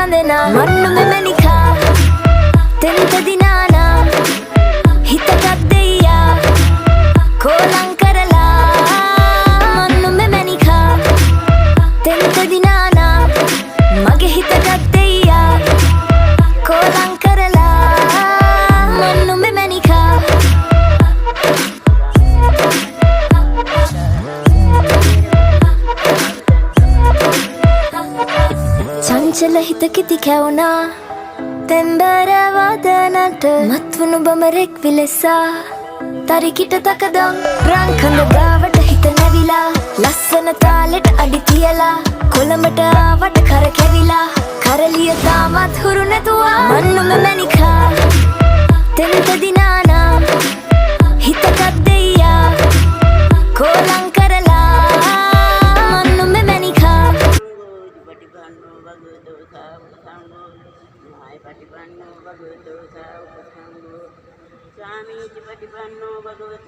වන්දනා මන්නු මෙමනිකා තෙන්ත දිනානා හිතගත් දෙයියා කෝලං කරලා මන්නු මෙමනිකා තෙන්ත දිනානා මගේ හිතගත් දෙයියා කෝලං කරලා මන්නු මෙමනිකා චංචල හිතකිති කැවුනා තෙම්බර වදනට මත්වුණු බමරෙක් විලෙසා තරිකිට තකදම් රංකඳ ගාවට හිත නැවිලා ලස්සන තාලෙට අඩි තියලා කොළඹට ආවට කර කැවිලා කරලිය තාමත් හුරු නැතුවා මන්නු මෙමනිකා තෙන්ත දිනානා හිතගත් දෙයියා කෝලං කරලා මන්නු මෙමනිකා Pati panno bhagavato sa upasangho Swami pati panno bhagavato